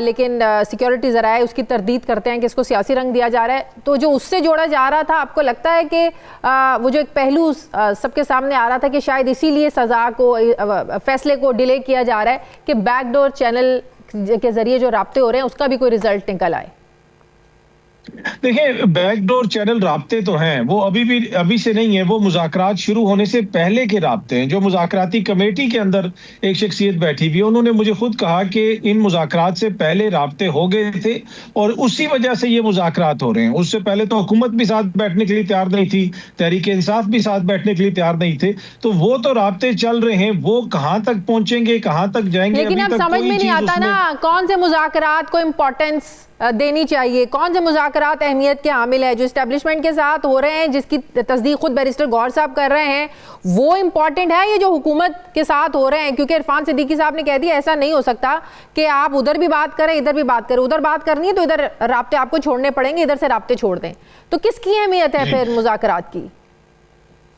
لیکن سیکیورٹی ذرائع اس کی تردید کرتے ہیں کہ اس کو سیاسی رنگ دیا جا رہا ہے. تو جو اس سے جوڑا جا رہا تھا، آپ کو لگتا ہے کہ وہ جو ایک پہلو سب کے سامنے آ رہا تھا کہ شاید اسی لیے سزا کو، فیصلے کو ڈیلے کیا جا رہا ہے کہ بیک ڈور چینل کے ذریعے جو رابطے ہو رہے ہیں اس کا بھی کوئی ریزلٹ نکل آئے؟ دیکھیں، بیک ڈور چینل رابطے تو ہیں، وہ ابھی سے نہیں ہیں، وہ مذاکرات شروع ہونے سے پہلے کے رابطے ہیں. جو مذاکراتی کمیٹی کے اندر ایک شخصیت بیٹھی ہوئی، انہوں نے مجھے خود کہا کہ ان مذاکرات سے پہلے رابطے ہو گئے تھے اور اسی وجہ سے یہ مذاکرات ہو رہے ہیں. اس سے پہلے تو حکومت بھی ساتھ بیٹھنے کے لیے تیار نہیں تھی، تحریک انصاف بھی ساتھ بیٹھنے کے لیے تیار نہیں تھے. تو وہ تو رابطے چل رہے ہیں، وہ کہاں تک پہنچیں گے، کہاں تک جائیں گے، لیکن اب سمجھ میں نہیں آتا نا کون سے مذاکرات کو امپورٹنس دینی چاہیے، کون سے مذاکرات اہمیت کے حامل ہے. جو اسٹیبلشمنٹ کے ساتھ ہو رہے ہیں، جس کی تصدیق خود بیرسٹر گور صاحب کر رہے ہیں، وہ امپورٹنٹ ہے یہ جو حکومت کے ساتھ ہو رہے ہیں؟ کیونکہ عرفان صدیقی صاحب نے کہہ دیا ایسا نہیں ہو سکتا کہ آپ ادھر بھی بات کریں ادھر بھی بات کریں، ادھر بات کرنی ہے تو ادھر رابطے آپ کو چھوڑنے پڑیں گے، ادھر سے رابطے چھوڑ دیں. تو کس کی اہمیت ہے پھر مذاکرات کی؟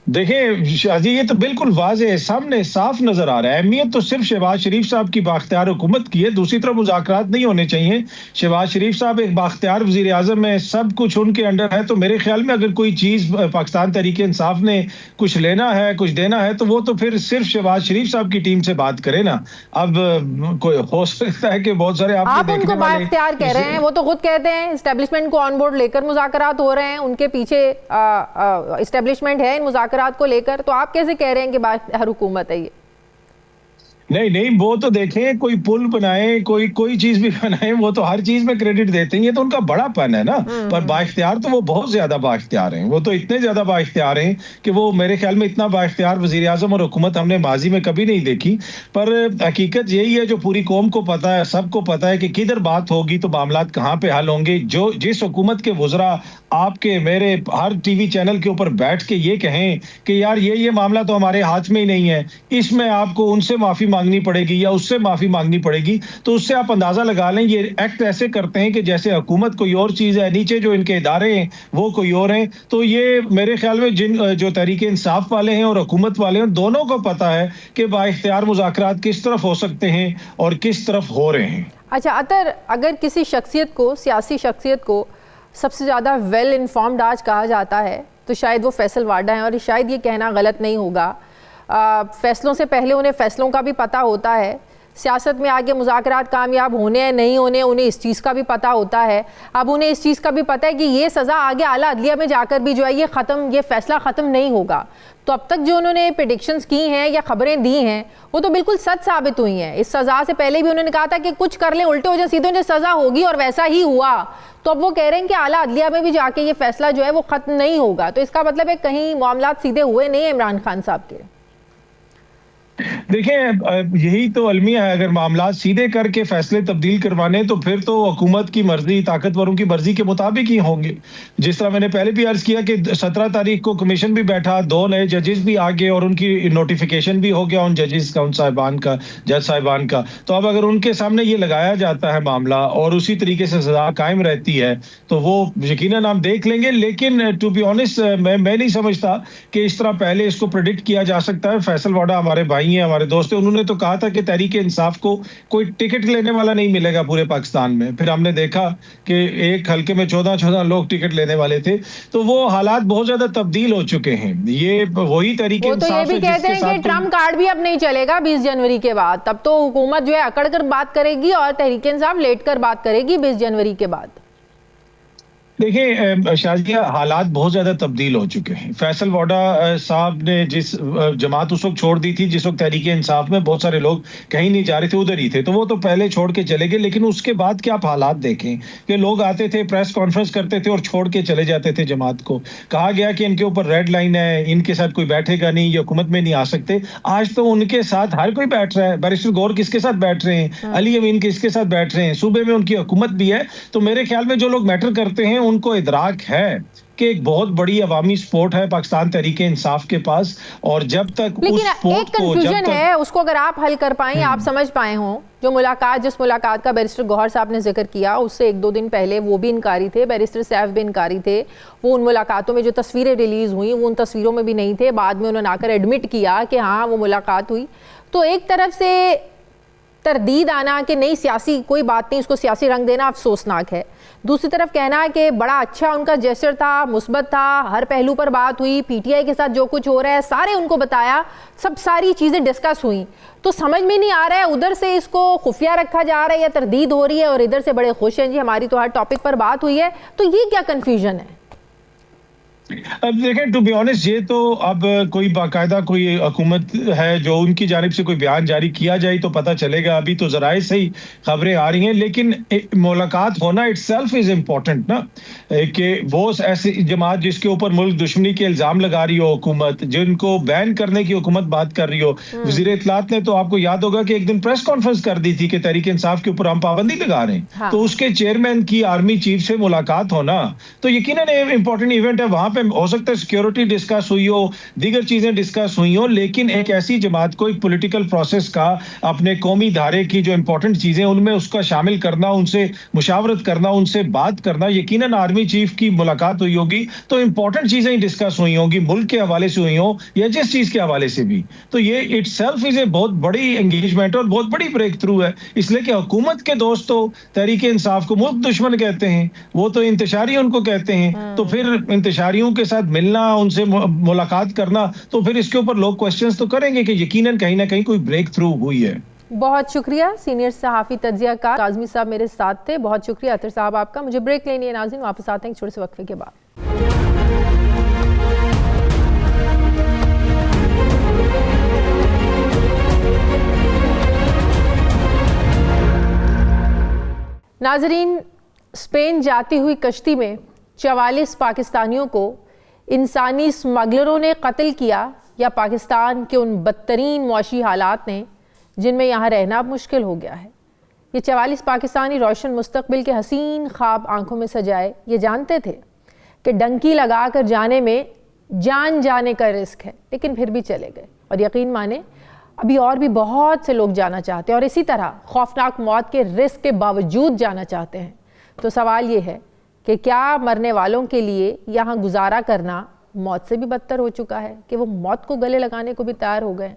دیکھیں شاہجی، یہ تو بالکل واضح ہے، سامنے صاف نظر آ رہا ہے. اہمیت تو صرف شہباز شریف صاحب کی بااختیار حکومت کی ہے. دوسری طرف مذاکرات نہیں ہونے چاہیے. شہباز شریف صاحب ایک بااختیار وزیر اعظم ہے، سب کچھ ان کے انڈر ہے. تو میرے خیال میں اگر کوئی چیز پاکستان تحریک انصاف نے کچھ لینا ہے، کچھ دینا ہے، تو وہ تو پھر صرف شہباز شریف صاحب کی ٹیم سے بات کرے نا. اب کوئی ہو سکتا ہے کہ بہت سارے آپ ان کو بااختیار کہہ رہے ہیں، وہ تو خود کہتے ہیں اسٹیبلشمنٹ کو آن بورڈ لے کر مذاکرات ہو رہے ہیں، ان کے پیچھے اسٹیبلشمنٹ ہے ان مذاکرات کو لے کر. تو آپ کیسے کہہ رہے ہیں کہ بااختیار حکومت ہے یہ؟ نہیں، وہ تو دیکھیں، کوئی پل بنائے، کوئی چیز بھی بنائے، وہ تو ہر چیز میں کریڈٹ دیتے ہیں. یہ تو ان کا بڑا پن ہے نا. پر بااختیار تو وہ بہت زیادہ بااختیار ہیں. وہ تو اتنے زیادہ بااختیار ہیں کہ وہ میرے خیال میں اتنا بااختیار وزیر اعظم اور حکومت ہم نے ماضی میں کبھی نہیں دیکھی. پر حقیقت یہی ہے جو پوری قوم کو پتا ہے، سب کو پتا ہے کہ کدھر بات ہوگی تو معاملات کہاں پہ حل ہوں گے. جس حکومت کے وزراء آپ کے میرے ہر ٹی وی چینل کے اوپر بیٹھ کے یہ کہیں کہ یار یہ معاملہ تو ہمارے ہاتھ میں ہی نہیں ہے، اس میں آپ کو ان سے معافی مانگنی پڑے گی یا اس سے معافی مانگنی پڑے گی، تو اس سے آپ اندازہ لگا لیں یہ ایکٹ ایسے کرتے ہیں کہ جیسے حکومت کوئی اور چیز ہے، نیچے جو ان کے ادارے ہیں وہ کوئی اور ہیں. تو یہ میرے خیال میں جو تحریک انصاف والے ہیں اور حکومت والے ہیں، دونوں کو پتا ہے کہ بااختیار مذاکرات کس طرف ہو سکتے ہیں اور کس طرف ہو رہے ہیں. اچھا اطہر، اگر کسی شخصیت کو، سیاسی شخصیت کو سب سے زیادہ ویل انفارمڈ آج کہا جاتا ہے تو شاید وہ فیصل واڈا ہیں، اور شاید یہ کہنا غلط نہیں ہوگا. فیصلوں سے پہلے انہیں فیصلوں کا بھی پتہ ہوتا ہے. سیاست میں آگے مذاکرات کامیاب ہونے ہیں نہیں ہونے، انہیں اس چیز کا بھی پتہ ہوتا ہے. اب انہیں اس چیز کا بھی پتہ ہے کہ یہ سزا آگے اعلیٰ عدلیہ میں جا کر بھی جو ہے یہ فیصلہ ختم نہیں ہوگا. تو اب تک جو انہوں نے پریڈکشنز کی ہیں یا خبریں دی ہیں وہ تو بالکل سچ ثابت ہوئی ہیں. اس سزا سے پہلے بھی انہوں نے کہا تھا کہ کچھ کر لیں، الٹے ہو جائیں سیدھے ہو جائیں، سزا ہوگی، اور ویسا ہی ہوا. تو اب وہ کہہ رہے ہیں کہ اعلیٰ عدلیہ میں بھی جا کے یہ فیصلہ جو ہے وہ ختم نہیں ہوگا. تو اس کا مطلب ہے کہیں معاملات سیدھے ہوئے نہیں ہیں عمران خان صاحب کے. دیکھیں، یہی تو المیہ ہے. اگر معاملات سیدھے کر کے فیصلے تبدیل کروانے تو پھر تو حکومت کی مرضی، طاقتوروں کی مرضی کے مطابق ہی ہوں گے. جس طرح میں نے پہلے بھی عرض کیا کہ 17 تاریخ کو کمیشن بھی بیٹھا، 2 نئے ججز بھی آگے اور ان کی نوٹیفیکیشن بھی ہو گیا ان ججز کا، ان صاحبان کا، جج صاحبان کا. تو اب اگر ان کے سامنے یہ لگایا جاتا ہے معاملہ اور اسی طریقے سے سزا قائم رہتی ہے تو وہ یقیناً ہم دیکھ لیں گے. لیکن ٹو بی آنیسٹ میں نہیں سمجھتا کہ اس طرح پہلے اس کو پریڈکٹ کیا جا سکتا ہے. فیصل واڈا ہمارے بھائی ہیں، ہمارے دوست ہیں. انہوں نے تو کہا تھا کہ تحریک انصاف کو کوئی ٹکٹ لینے والا نہیں ملے گا پورے پاکستان میں. پھر ہم نے دیکھا کہ ایک حلقے میں 14 لوگ ٹکٹ لینے والے تھے. تو وہ حالات بہت زیادہ تبدیل ہو چکے ہیں. یہ وہی تحریک انصاف ہے. وہ تو یہ بھی کہتے ہیں کہ ٹرمپ کارڈ بھی اب نہیں چلے گا 20 جنوری کے بعد. تب تو حکومت جو ہے اکڑ کر بات کرے گی اور تحریک انصاف لیٹ کر بات کرے گی 20 جنوری کے بعد. دیکھیں شازیہ، حالات بہت زیادہ تبدیل ہو چکے ہیں. فیصل واڈا صاحب نے جس جماعت اس وقت چھوڑ دی تھی، جس وقت تحریک انصاف میں بہت سارے لوگ کہیں نہیں جا رہے تھے، ادھر ہی تھے، تو وہ تو پہلے چھوڑ کے چلے گئے. لیکن اس کے بعد کے آپ حالات دیکھیں کہ لوگ آتے تھے، پریس کانفرنس کرتے تھے اور چھوڑ کے چلے جاتے تھے جماعت کو. کہا گیا کہ ان کے اوپر ریڈ لائن ہے، ان کے ساتھ کوئی بیٹھے گا نہیں، یہ حکومت میں نہیں آ سکتے. آج تو ان کے ساتھ ہر کوئی بیٹھ رہا ہے. بیرسٹر گور کس کے ساتھ بیٹھ رہے ہیں، علی امین کس کے ساتھ بیٹھ رہے ہیں، صوبے میں ان کی حکومت بھی ہے. تو میرے خیال میں جو لوگ میٹر کرتے ہیں ان کو ادراک ہے کہ ایک بہت بڑی عوامی سپورٹ ہے پاکستان تحریک انصاف کے پاس, اور جب تک اس سپورٹ ایک کنفیوژن ہے, اس کو اگر آپ حل کر پائیں, آپ سمجھ پائے ہوں, جو جس ملاقات کا بیرسٹر گوہر صاحب نے ذکر کیا, اس سے 1-2 دن پہلے وہ بھی انکاری تھے, بیرسٹر سیف بھی انکاری تھے, وہ ان ملاقاتوں میں جو تصویریں ریلیز ہوئیں وہ ان تصویروں میں بھی نہیں تھے, بعد میں انہوں نے آ کر ایڈمٹ کیا کہ ہاں وہ ملاقات ہوئی. تو ایک طرف سے تردید آنا کہ نہیں سیاسی کوئی بات نہیں, اس کو سیاسی رنگ دینا افسوسناک ہے, دوسری طرف کہنا ہے کہ بڑا اچھا ان کا جیسچر تھا, مثبت تھا, ہر پہلو پر بات ہوئی, پی ٹی آئی کے ساتھ جو کچھ ہو رہا ہے سارے ان کو بتایا, ساری چیزیں ڈسکس ہوئیں. تو سمجھ میں نہیں آ رہا ہے ادھر سے اس کو خفیہ رکھا جا رہا ہے یا تردید ہو رہی ہے, اور ادھر سے بڑے خوش ہیں جی ہماری تو ہر ٹاپک پر بات ہوئی ہے. تو یہ کیا کنفیوژن ہے؟ اب دیکھیں, ٹو بی آنیسٹ, یہ تو اب کوئی باقاعدہ کوئی حکومت ہے جو ان کی جانب سے کوئی بیان جاری کیا جائے تو پتہ چلے گا. ابھی تو ذرائع سے ہی خبریں آ رہی ہیں, لیکن ملاقات ہونا اٹ سیلف از امپورٹنٹ نا, کہ وہ ایسی جماعت جس کے اوپر ملک دشمنی کے الزام لگا رہی ہو حکومت, جن کو بین کرنے کی حکومت بات کر رہی ہو. وزیر اطلاعات نے تو آپ کو یاد ہوگا کہ ایک دن پریس کانفرنس کر دی تھی کہ تحریک انصاف کے اوپر ہم پابندی لگا رہے ہیں, تو اس کے چیئرمین کی آرمی چیف سے ملاقات ہونا تو یقیناً امپورٹنٹ ایونٹ ہے. وہاں پہ ہو سکتا ہے سیکیورٹی ڈسکس ہوئی ہو, دیگر چیزیں ڈسکس ہوئی ہوں, لیکن ایک ایسی جماعت کو ایک پولیٹیکل پروسیس کا, اپنے قومی دھارے کی جو امپورٹنٹ چیزیں ان میں اس کا شامل کرنا, ان سے مشاورت کرنا, ان سے بات کرنا, یقیناً آرمی چیف کی ملاقات ہوئی ہوگی تو امپورٹنٹ چیزیں ہی ڈسکس ہوئی ہوں گی, ملک کے حوالے سے ہوئی ہوں یا جس چیز کے حوالے سے بھی. تو یہ اٹ سیلف از اے بہت بڑی انگیجمنٹ اور بہت بڑی بریک تھرو ہے, اس لیے کہ حکومت کے دوست تو تحریک انصاف کو ملک دشمن کہتے ہیں, وہ تو انتشاری ان کو کہتے ہیں, تو پھر انتشاریوں کے ساتھ ملنا, ان سے ملاقات کرنا, تو پھر اس کے اوپر لوگ کوسچنز تو کریں گے کہ یقیناً کہیں نہ کہیں کوئی بریک تھرو ہوئی ہے. بہت شکریہ سینئر صحافی تجزیہ کار کاظمی صاحب میرے ساتھ تھے. بہت شکریہ عطر صاحب آپ کا. مجھے بریک لینی ہے ناظرین, واپس آتے ہیں ایک چھوٹے سے وقفے کے بعد. ناظرین, اسپین جاتی ہوئی کشتی میں 44 پاکستانیوں کو انسانی اسمگلروں نے قتل کیا, یا پاکستان کے ان بدترین معاشی حالات نے جن میں یہاں رہنا اب مشکل ہو گیا ہے. یہ 44 پاکستانی روشن مستقبل کے حسین خواب آنکھوں میں سجائے یہ جانتے تھے کہ ڈنکی لگا کر جانے میں جان جانے کا رسک ہے, لیکن پھر بھی چلے گئے. اور یقین مانیں ابھی اور بھی بہت سے لوگ جانا چاہتے ہیں, اور اسی طرح خوفناک موت کے رسک کے باوجود جانا چاہتے ہیں. تو سوال یہ ہے کہ کیا مرنے والوں کے لیے یہاں گزارا کرنا موت سے بھی بدتر ہو چکا ہے کہ وہ موت کو گلے لگانے کو بھی تیار ہو گئے.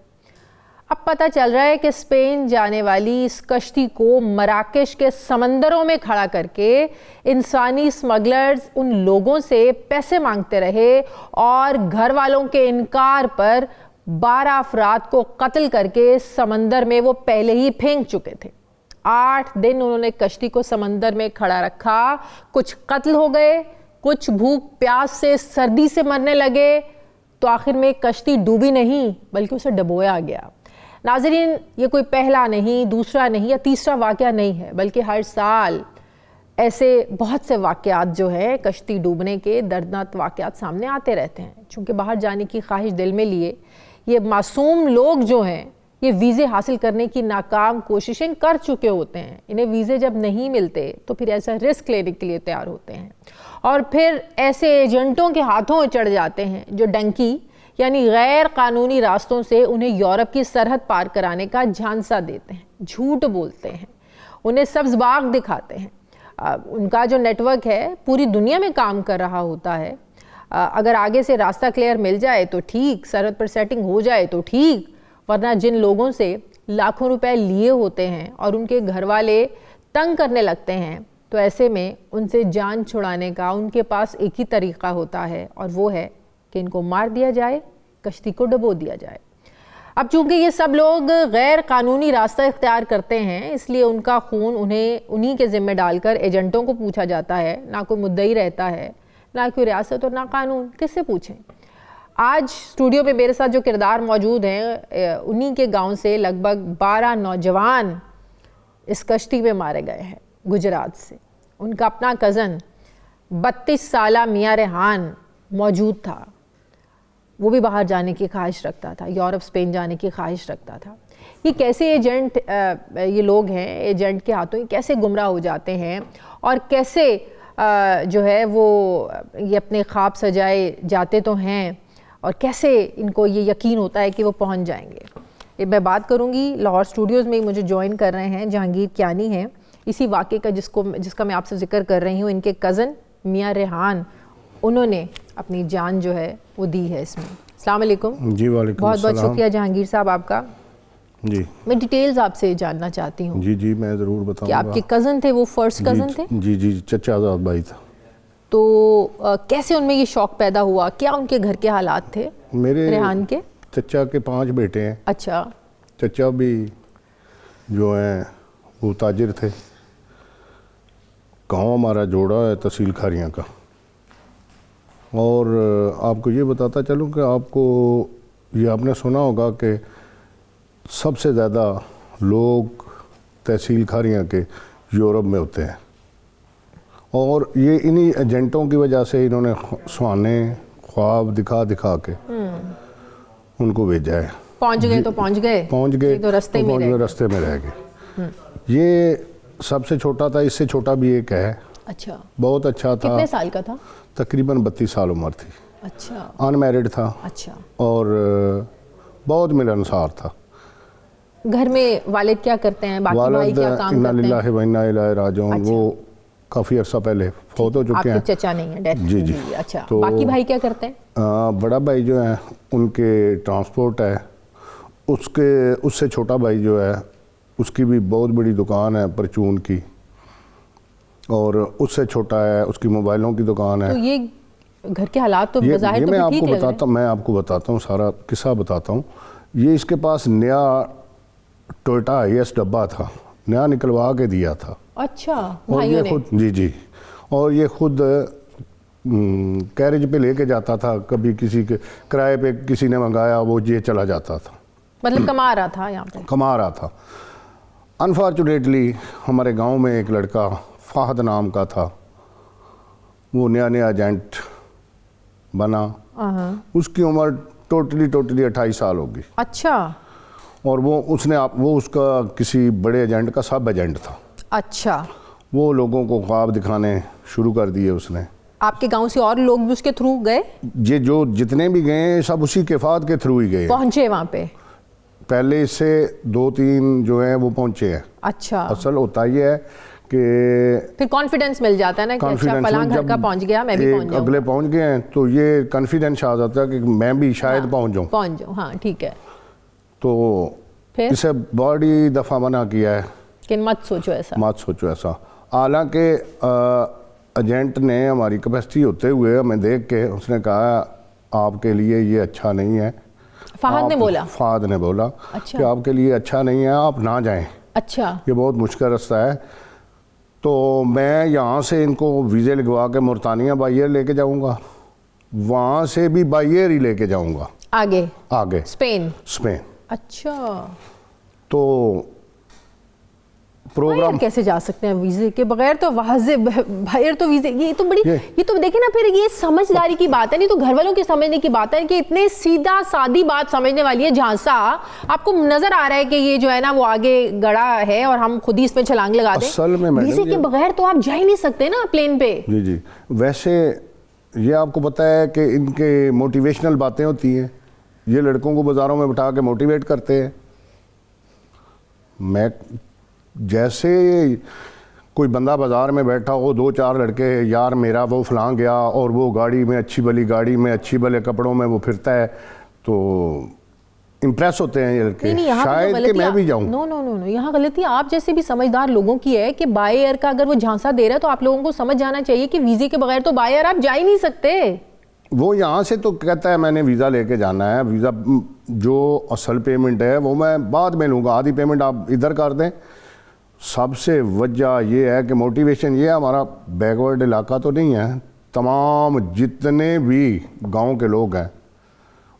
اب پتہ چل رہا ہے کہ اسپین جانے والی اس کشتی کو مراکش کے سمندروں میں کھڑا کر کے انسانی اسمگلرز ان لوگوں سے پیسے مانگتے رہے, اور گھر والوں کے انکار پر 12 افراد کو قتل کر کے سمندر میں وہ پہلے ہی پھینک چکے تھے. 8 دن انہوں نے کشتی کو سمندر میں کھڑا رکھا, کچھ قتل ہو گئے, کچھ بھوک پیاس سے سردی سے مرنے لگے, تو آخر میں کشتی ڈوبی نہیں بلکہ اسے ڈبویا گیا. ناظرین, یہ کوئی پہلا نہیں, دوسرا نہیں یا تیسرا واقعہ نہیں ہے, بلکہ ہر سال ایسے بہت سے واقعات جو ہیں کشتی ڈوبنے کے دردناک واقعات سامنے آتے رہتے ہیں. چونکہ باہر جانے کی خواہش دل میں لیے یہ معصوم لوگ جو ہیں یہ ویزے حاصل کرنے کی ناکام کوششیں کر چکے ہوتے ہیں. انہیں ویزے جب نہیں ملتے تو پھر ایسا رسک لینے کے لیے تیار ہوتے ہیں, اور پھر ایسے ایجنٹوں کے ہاتھوں چڑھ جاتے ہیں جو ڈنکی یعنی غیر قانونی راستوں سے انہیں یورپ کی سرحد پار کرانے کا جھانسا دیتے ہیں, جھوٹ بولتے ہیں, انہیں سبز باغ دکھاتے ہیں. ان کا جو نیٹ ورک ہے پوری دنیا میں کام کر رہا ہوتا ہے. اگر آگے سے راستہ کلیئر مل جائے تو ٹھیک, سرحد پر سیٹنگ ہو جائے تو ٹھیک, ورنہ جن لوگوں سے لاکھوں روپے لیے ہوتے ہیں اور ان کے گھر والے تنگ کرنے لگتے ہیں, تو ایسے میں ان سے جان چھڑانے کا ان کے پاس ایک ہی طریقہ ہوتا ہے, اور وہ ہے کہ ان کو مار دیا جائے, کشتی کو ڈبو دیا جائے. اب چونکہ یہ سب لوگ غیر قانونی راستہ اختیار کرتے ہیں, اس لیے ان کا خون انہی کے ذمہ ڈال کر ایجنٹوں کو پوچھا جاتا ہے. نہ کوئی مدعی رہتا ہے, نہ کوئی ریاست اور نہ قانون, کس سے پوچھیں. آج اسٹوڈیو میں میرے ساتھ جو کردار موجود ہیں انہی کے گاؤں سے لگ بھگ 12 نوجوان اس کشتی میں مارے گئے ہیں گجرات سے. ان کا اپنا کزن 32 سالہ میاں ریحان موجود تھا, وہ بھی باہر جانے کی خواہش رکھتا تھا, یورپ اسپین جانے کی خواہش رکھتا تھا. یہ کیسے ایجنٹ یہ لوگ ہیں, ایجنٹ کے ہاتھوں یہ کیسے گمراہ ہو جاتے ہیں, اور کیسے جو ہے وہ یہ اپنے خواب سجائے جاتے تو ہیں اور کیسے ان کو یہ یقین ہوتا ہے کہ وہ پہنچ جائیں گے. یہ میں بات کروں گی لاہور اسٹوڈیوز میں مجھے جوائن کر رہے ہیں جہانگیر کیانی ہیں اسی واقعے کا جس کا میں آپ سے ذکر کر رہی ہوں. ان کے کزن میاں ریحان انہوں نے اپنی جان جو ہے وہ دی ہے اس میں. السلام علیکم. جی وعلیکم بہت السلام. بہت شکریہ جہانگیر صاحب آپ کا. جی میں ڈیٹیلز آپ سے جاننا چاہتی ہوں. جی میں ضرور بتاؤں کہ آپ کے کزن تھے, وہ فرسٹ کزن تھے؟ جی چچا آزاد بھائی تھا. تو کیسے ان میں یہ شوق پیدا ہوا, کیا ان کے گھر کے حالات تھے میرے ریحان کے؟ چچا کے 5 بیٹے ہیں. اچھا. چچا بھی جو ہیں وہ تاجر تھے. گاؤں ہمارا جوڑا ہے تحصیل کھاریاں کا. اور آپ کو یہ بتاتا چلوں کہ آپ کو یہ آپ نے سنا ہوگا کہ سب سے زیادہ لوگ تحصیل کھاریاں کے یورپ میں ہوتے ہیں, اور یہ انہی ایجنٹوں کی وجہ سے انہوں نے سوانے خواب دکھا کے ان کو بھیجا ہے. پہنچ گئے تو پہنچ گئے تو رستے میں رہ گئے. یہ سب سے چھوٹا تھا, اس سے چھوٹا بھی ایک ہے. اچھا. بہت اچھا تھا. کتنے سال کا تھا؟ تقریباً 32 سال عمر تھی. اچھا. ان میرڈ تھا. اچھا. اور بہت ملنسار تھا. گھر میں والد کیا کرتے ہیں, باقی بھائی کیا کام کرتے ہیں؟ والد انا للہ و انا الیہ راجعون. وہ کافی عرصہ پہلے فوت ہو چکے ہیں. آپ کے چچا نہیں ہیں, ڈیتھ. جی. اچھا. باقی بھائی کیا کرتے ہیں؟ بڑا بھائی جو ہے ان کے ٹرانسپورٹ ہے. اس سے چھوٹا بھائی جو ہے اس کی بھی بہت بڑی دکان ہے پرچون کی, اور اس سے چھوٹا ہے اس کی موبائلوں کی دکان ہے. تو یہ گھر کے حالات تو بظاہر تو ٹھیک لگ رہے ہیں. میں آپ کو بتاتا ہوں, سارا قصہ بتاتا ہوں. یہ اس کے پاس نیا ٹویوٹا IS ڈبہ تھا, نیا نکلوا کے دیا تھا. اچھا. اور یہ خود جی اور یہ خود کیریج پہ لے کے جاتا تھا. کبھی کسی کے کرائے پہ کسی نے منگایا وہ یہ چلا جاتا تھا. مطلب کما رہا تھا یہاں پہ؟ کما رہا تھا. انفارچونیٹلی ہمارے گاؤں میں ایک لڑکا فہد نام کا تھا, وہ نیا ایجنٹ بنا. اس کی عمر ٹوٹلی 28 سال ہوگی. اچھا. اور وہ اس کا کسی بڑے ایجنٹ کا سب ایجنٹ تھا. اچھا. وہ لوگوں کو خواب دکھانے شروع کر دیے اس نے. آپ کے گاؤں سے اور لوگ بھی اس کے تھرو گئے؟ یہ جو جتنے بھی گئے سب اسی کے فہد کے تھرو ہی گئے. پہنچے وہاں پہ؟ پہلے اس سے 2-3 جو ہیں وہ پہنچے ہیں. اچھا. اصل ہوتا یہ ہے کہ پھر کانفیڈنس مل جاتا ہے نا کہ اچھا فلاں گھر کا پہنچ گیا, میں بھی پہنچ جاؤں. اگلے پہنچ گئے ہیں تو یہ کانفیڈنس آ جاتا ہے کہ میں بھی شاید پہنچ جاؤں. ہاں ٹھیک ہے. تو اسے بڑی دفعہ منع کیا ہے کہ مت سوچو ایسا. حالانکہ ایجنٹ نے ہماری کیپیسٹی ہوتے ہوئے ہمیں دیکھ کے اس نے کہا آپ کے لیے یہ اچھا نہیں ہے. فہد نے بولا کہ آپ کے لیے اچھا نہیں ہے, آپ نہ جائیں. اچھا. یہ بہت مشکل رستہ ہے. تو میں یہاں سے ان کو ویزے لگوا کے مورتانیہ بائی ایئر لے کے جاؤں گا, وہاں سے بھی بائی ایئر ہی لے کے جاؤں گا آگے اسپین. اچھا. تو پروگرام کیسے جا سکتے ہیں ویزے کے بغیر؟ تو واضح بغیر تو ویزے, یہ تو دیکھیں نا, پھر یہ سمجھداری کی بات ہے, نہیں تو گھر والوں کے سمجھنے کی بات ہے کہ اتنے سیدھا سادی بات سمجھنے والی ہے. جھانسا آپ کو نظر آ رہا ہے کہ یہ جو ہے نا وہ آگے گڑا ہے اور ہم خود ہی اس میں چھلانگ لگا دیں. اصل میں ویزے کے بغیر تو آپ جا ہی نہیں سکتے نا پلین پہ. جی ویسے یہ آپ کو پتہ ہے کہ ان کے موٹیویشنل باتیں ہوتی ہیں, یہ لڑکوں کو بازاروں میں بٹھا کے موٹیویٹ کرتے ہیں. میں جیسے کوئی بندہ بازار میں بیٹھا ہو, 2-4 لڑکے یار میرا وہ فلاں گیا اور وہ گاڑی میں اچھی بلی گاڑی میں اچھی بلے کپڑوں میں وہ پھرتا ہے, تو امپریس ہوتے ہیں یہ لڑکے, شاید کہ میں بھی جاؤں. نو یہاں غلطی آپ جیسے بھی سمجھدار لوگوں کی ہے کہ بائی ایئر کا اگر وہ جھانسا دے رہا ہے تو آپ لوگوں کو سمجھ جانا چاہیے کہ ویزے کے بغیر تو بائی ایئر آپ جا ہی نہیں سکتے. وہ یہاں سے تو کہتا ہے میں نے ویزا لے کے جانا ہے, ویزا جو اصل پیمنٹ ہے وہ میں بعد میں لوں گا, آدھی پیمنٹ آپ ادھر کر دیں. سب سے وجہ یہ ہے کہ موٹیویشن یہ ہے, ہمارا بیکورڈ علاقہ تو نہیں ہے, تمام جتنے بھی گاؤں کے لوگ ہیں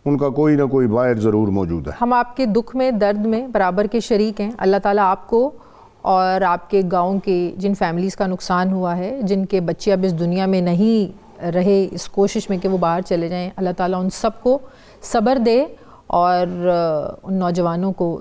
ان کا کوئی نہ کوئی باہر ضرور موجود ہے. ہم آپ کے دکھ میں درد میں برابر کے شریک ہیں. اللہ تعالیٰ آپ کو اور آپ کے گاؤں کے جن فیملیز کا نقصان ہوا ہے, جن کے بچے اب اس دنیا میں نہیں رہے اس کوشش میں کہ وہ باہر چلے جائیں, اللہ تعالیٰ ان سب کو صبر دے اور ان نوجوانوں کو